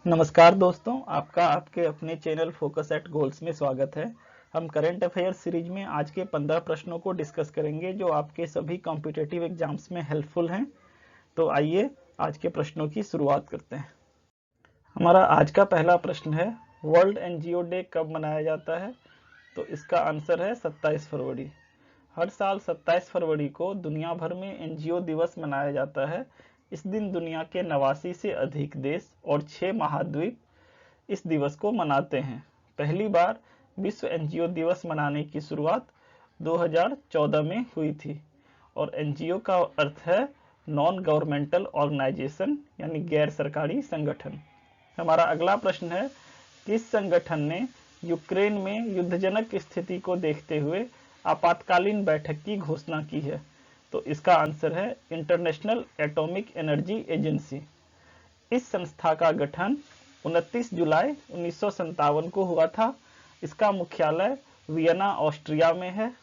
नमस्कार दोस्तों, आपका आपके अपने चैनल फोकस एट गोल्स में स्वागत है। हम करंट अफेयर्स सीरीज में आज के 15 प्रश्नों को डिस्कस करेंगे जो आपके सभी कॉम्पिटिटिव एग्जाम्स में हेल्पफुल हैं। तो आइए आज के प्रश्नों की शुरुआत करते हैं। हमारा आज का पहला प्रश्न है, वर्ल्ड एनजीओ डे कब मनाया जाता है? तो इसका आंसर है 27 फरवरी। हर साल 27 फरवरी को दुनिया भर में एनजीओ दिवस मनाया जाता है। इस दिन दुनिया के 89 से अधिक देश और 6 महाद्वीप इस दिवस को मनाते हैं। पहली बार विश्व एनजीओ दिवस मनाने की शुरुआत 2014 में हुई थी और एनजीओ का अर्थ है नॉन गवर्नमेंटल ऑर्गेनाइजेशन, यानी गैर सरकारी संगठन। हमारा अगला प्रश्न है, किस संगठन ने यूक्रेन में युद्धजनक स्थिति को देखते हुए आपातकालीन बैठक की घोषणा की है? तो इसका आंसर है इंटरनेशनल एटॉमिक एनर्जी एजेंसी। इस संस्था का गठन 29 जुलाई 1957 को हुआ था। इसका मुख्यालय वियना, ऑस्ट्रिया में है।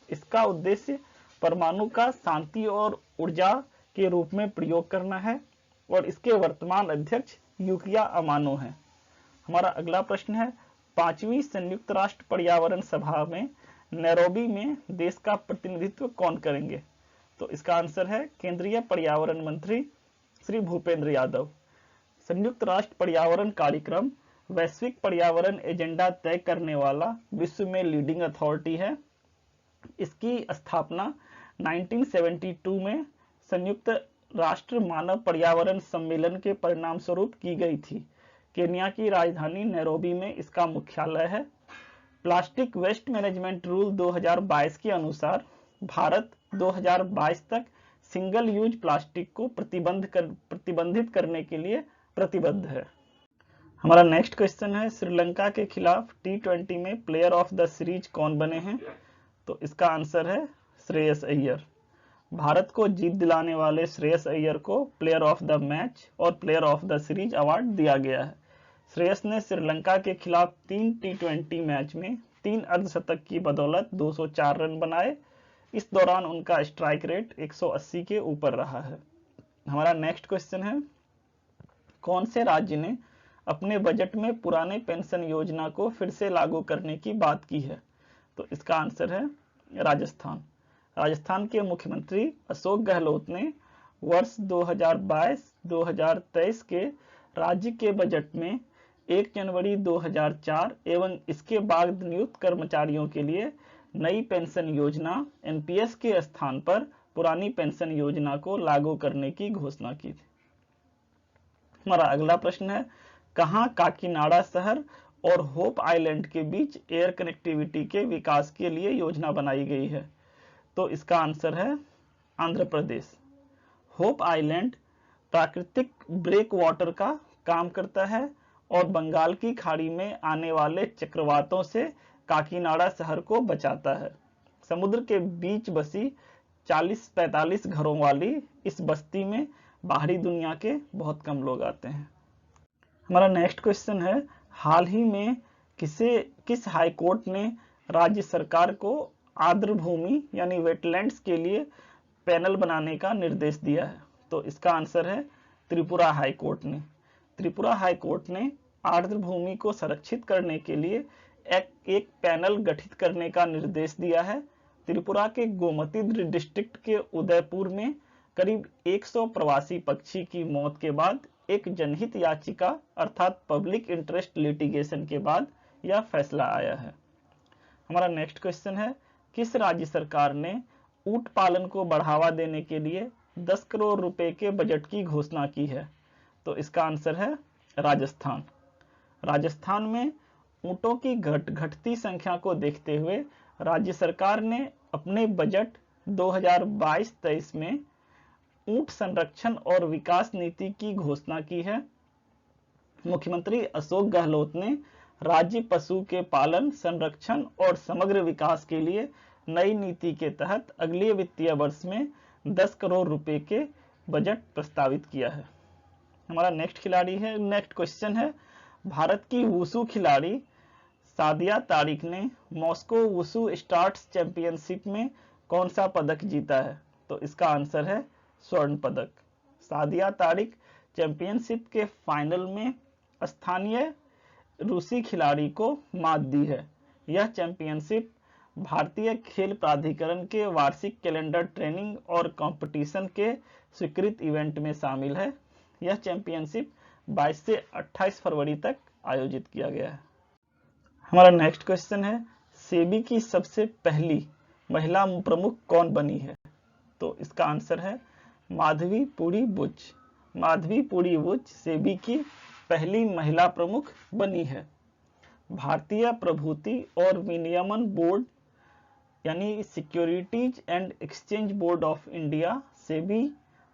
इसका उद्देश्य परमाणु का शांति और ऊर्जा के रूप में प्रयोग करना है और इसके वर्तमान अध्यक्ष यूकिया अमानो हैं। हमारा अगला प्रश्न है, 5वीं संयुक्त राष्ट्र पर्यावरण सभा में नैरोबी में देश का प्रतिनिधित्व कौन करेंगे? तो इसका आंसर है केंद्रीय पर्यावरण मंत्री श्री भूपेंद्र यादव। संयुक्त राष्ट्र पर्यावरण कार्यक्रम वैश्विक पर्यावरण एजेंडा तय करने वाला विश्व में लीडिंग अथॉरिटी है। इसकी स्थापना 1972 में संयुक्त राष्ट्र मानव पर्यावरण सम्मेलन के परिणाम स्वरूप की गई थी। केन्या की राजधानी नैरोबी में इसका मुख्यालय है। प्लास्टिक वेस्ट मैनेजमेंट रूल 2022 के अनुसार भारत 2022 तक सिंगल यूज प्लास्टिक को प्रतिबंधित करने के लिए प्रतिबद्ध है। हमारा नेक्स्ट क्वेश्चन है, श्रीलंका के खिलाफ T20 में प्लेयर ऑफ द सीरीज कौन बने हैं? तो इसका आंसर है श्रेयस अय्यर। भारत को जीत दिलाने वाले श्रेयस अय्यर को प्लेयर ऑफ द मैच और player of the series award दिया गया है। श्रेयस ने श्रीलंका के खिलाफ 3 T20 मैच में 3 अर्धशतक की बदौलत 204 रन बनाए। इस दौरान उनका स्ट्राइक रेट 180 के ऊपर रहा है। हमारा नेक्स्ट क्वेश्चन है, कौन से राज्य ने अपने बजट में पुराने पेंशन योजना को फिर से लागू करने की बात की है? तो इसका आंसर है राजस्थान। राजस्थान के मुख्यमंत्री अशोक गहलोत ने वर्ष 2022-2023 के राज्य के बजट में 1 जनवरी 2004 एवं इसके बाद नियुक्त कर्मचारियों के लिए नई पेंशन योजना एनपीएस के स्थान पर पुरानी पेंशन योजना को लागू करने की घोषणा की थी। हमारा अगला प्रश्न है, कहां काकीनाडा शहर और होप आइलैंड के बीच एयर कनेक्टिविटी के विकास के लिए योजना बनाई गई है? तो इसका आंसर है आंध्र प्रदेश। होप आइलैंड प्राकृतिक ब्रेक वाटर का काम करता है और बंगाल की खाड़ी में आने वाले चक्रवातों से काकीनाडा शहर को बचाता है। समुद्र के बीच बसी 40-45 घरों वाली इस बस्ती में बाहरी दुनिया के बहुत कम लोग आते हैं। हमारा नेक्स्ट क्वेश्चन है, हाल ही में किस हाई कोर्ट ने राज्य सरकार को आर्द्र भूमि यानी वेटलैंड्स के लिए पैनल बनाने का निर्देश दिया है? तो इसका आंसर है त्रिपुरा हाई कोर्ट ने। त्रिपुरा हाई कोर्ट ने आर्द्र भूमि को संरक्षित करने के लिए एक पैनल गठित करने का निर्देश दिया है। त्रिपुरा के गोमती डिस्ट्रिक्ट के उदयपुर में करीब 100 प्रवासी पक्षी की मौत के बाद एक जनहित याचिका अर्थात पब्लिक इंटरेस्ट लिटिगेशन के बाद यह फैसला आया है। हमारा नेक्स्ट क्वेश्चन है, किस राज्य सरकार ने ऊंट पालन को बढ़ावा देने के लिए 10 करोड़ रुपए के बजट की घोषणा की है? तो इसका आंसर है राजस्थान। राजस्थान में ऊंटों की घटती संख्या को देखते हुए राज्य सरकार ने अपने बजट 2022-23 में ऊंट संरक्षण और विकास नीति की घोषणा की है। मुख्यमंत्री अशोक गहलोत ने राज्य पशु के पालन, संरक्षण और समग्र विकास के लिए नई नीति के तहत अगले वित्तीय वर्ष में 10 करोड़ रुपए के बजट प्रस्तावित किया है। हमारा नेक्स्ट क्वेश्चन है, भारत की वुशु खिलाड़ी सादिया तारिक ने मॉस्को वुशु स्टार्स चैंपियनशिप में कौन सा पदक जीता है? तो इसका आंसर है स्वर्ण पदक। सादिया तारिक चैंपियनशिप के फाइनल में स्थानीय रूसी खिलाड़ी को मात दी है। यह चैंपियनशिप भारतीय खेल प्राधिकरण के वार्षिक कैलेंडर ट्रेनिंग और कंपटीशन के स्वीकृत इवेंट में शामिल है। यह चैंपियनशिप 22 से 28 फरवरी तक आयोजित किया गया है। हमारा नेक्स्ट क्वेश्चन है, सेबी की सबसे पहली महिला प्रमुख कौन बनी है? तो इसका आंसर है माधवीपुरी बुच। माधवीपुरी बुच सेबी की पहली महिला प्रमुख बनी है। भारतीय प्रभूति और विनियमन बोर्ड यानी securities and exchange board of India SEBI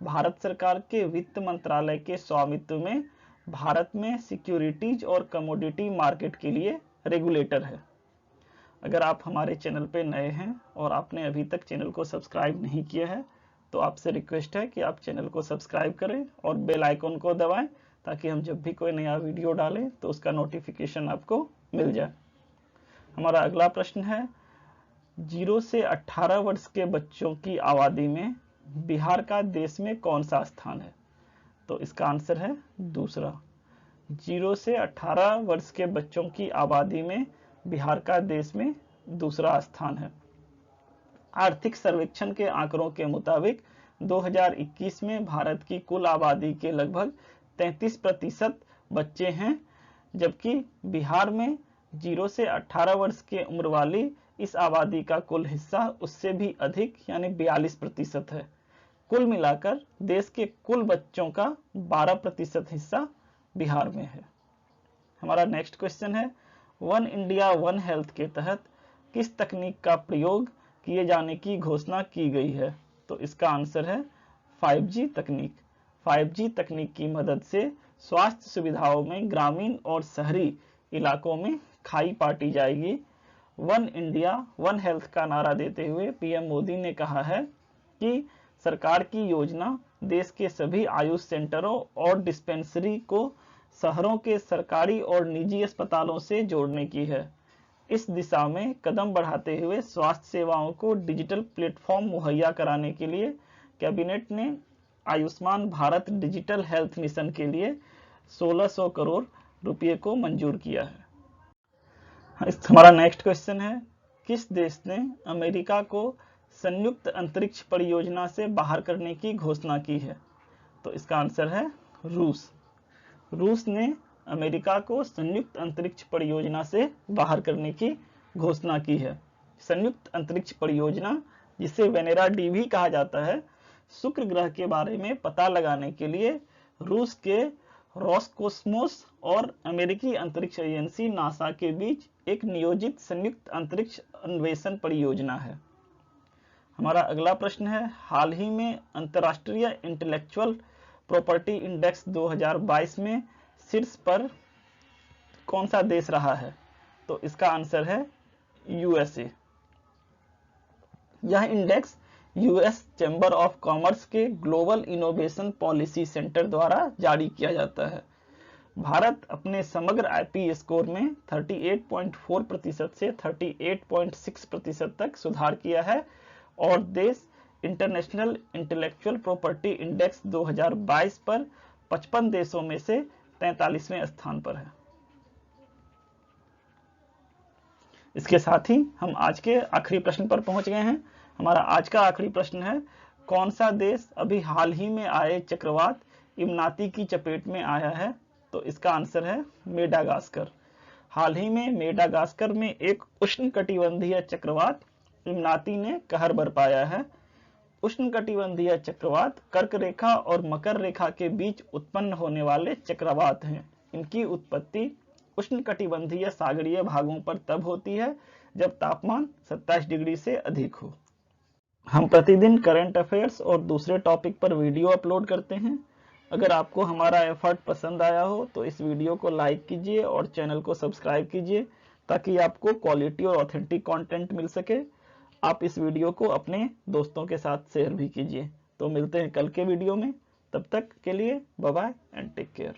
Bharat सरकार के वित्त मंत्रालय के स्वामित्व में भारत में सिक्योरिटीज और कमोडिटी मार्केट के लिए रेगुलेटर है। अगर आप हमारे चैनल पे नए हैं और आपने अभी तक चैनल को सब्सक्राइब नहीं किया है तो आपसे रिक्वेस्ट है कि आप चैनल को सब्सक्राइब करें और बेल आइकन को दबाएं ताकि हम जब भी कोई नया वीडियो डालें तो उसका नोटिफिकेशन आपको मिल जाए। हमारा अगला प्रश्न है, 0 से 18 वर्ष के बच्चों की आबादी में बिहार का देश में कौन सा स्थान है? तो इसका आंसर है दूसरा। 0 से 18 वर्ष के बच्चों की आबादी में बिहार का देश में दूसरा स्थान है। आर्थिक सर्वेक्षण के आंकड़ों के मुताबिक 2021 में भारत की कुल आबादी के लगभग 33% बच्चे हैं, जबकि बिहार में 0 से 18 वर्ष के उम्र वाली इस आबादी का कुल हिस्सा उससे भी अधिक यानी 42% है। कुल मिलाकर देश के कुल बच्चों का 12% हिस्सा बिहार में है। हमारा नेक्स्ट क्वेश्चन है, वन इंडिया वन हेल्थ के तहत किस तकनीक का प्रयोग किए जाने की घोषणा की गई है? तो इसका आंसर है 5G तकनीक। 5G तकनीक की मदद से स्वास्थ्य सुविधाओं में ग्रामीण और शहरी इलाकों में खाई पाटी जाएगी। वन इंडिया वन हेल्थ का नारा देते हुए पीएम मोदी ने कहा है कि सरकार की योजना देश के सभी आयुष सेंटरों और डिस्पेंसरी को शहरों के सरकारी और निजी अस्पतालों से जोड़ने की है। इस दिशा में कदम बढ़ाते हुए स्वास्थ्य सेवाओं को डिजिटल प्लेटफॉर्म मुहैया कराने के लिए कैबिनेट ने Ayushman Bharat digital health mission के लिए 1600 करोड़ रुपए को मंजूर किया है। हमारा नेक्स्ट क्वेश्चन है, किस देश ने अमेरिका को संयुक्त अंतरिक्ष परियोजना से बाहर करने की घोषणा की है? तो इसका आंसर है रूस। रूस ने अमेरिका को संयुक्त अंतरिक्ष परियोजना से बाहर करने की घोषणा की है। संयुक्त अंतरिक्ष परियोजना, जिसे वेनेरा डी भी कहा जाता है, शुक्र ग्रह के बारे में पता लगाने के लिए रूस के रोसकोस्मोस और अमेरिकी अंतरिक्ष एजेंसी नासा के बीच एक नियोजित संयुक्त अंतरिक्ष अन्वेषण परियोजना है। हमारा अगला प्रश्न है, हाल ही में अंतर्राष्ट्रीय इंटेलेक्चुअल प्रॉपर्टी इंडेक्स 2022 में शीर्ष पर कौन सा देश रहा है? तो इसका आंसर है यूएसए। यह index US chamber of commerce के ग्लोबल इनोवेशन पॉलिसी सेंटर द्वारा जारी किया जाता है। भारत अपने समग्र आईपी स्कोर में 38.4% से 38.6% तक सुधार किया है और देश इंटरनेशनल इंटेलेक्चुअल प्रॉपर्टी इंडेक्स 2022 पर 55 देशों में से 43वें स्थान पर है। इसके साथ ही हम आज के आखिरी प्रश्न पर पहुंच गए हैं। हमारा आज का आखिरी प्रश्न है, कौन सा देश अभी हाल ही में आए चक्रवात इमनाती की चपेट में आया है? तो इसका आंसर है मेडागास्कर। हाल ही में मेडागास्कर में एक उष्णकटिबंधीय चक्रवात इमनाती ने कहर बरपाया है। उष्णकटिबंधीय चक्रवात कर्क रेखा और मकर रेखा के बीच उत्पन्न होने वाले चक्रवात हैं। इनकी उत्पत्ति उष्णकटिबंधीय सागरीय भागों पर तब होती है जब तापमान 27 डिग्री से अधिक हो। हम प्रतिदिन करंट अफेयर्स और दूसरे टॉपिक पर वीडियो अपलोड करते हैं। अगर आपको हमारा एफर्ट पसंद आया हो तो इस वीडियो को लाइक कीजिए और चैनल को सब्सक्राइब कीजिए ताकि आपको क्वालिटी और ऑथेंटिक कंटेंट मिल सके। आप इस वीडियो को अपने दोस्तों के साथ शेयर भी कीजिए। तो मिलते हैं कल के वीडियो में, तब तक के लिए bye bye and take care.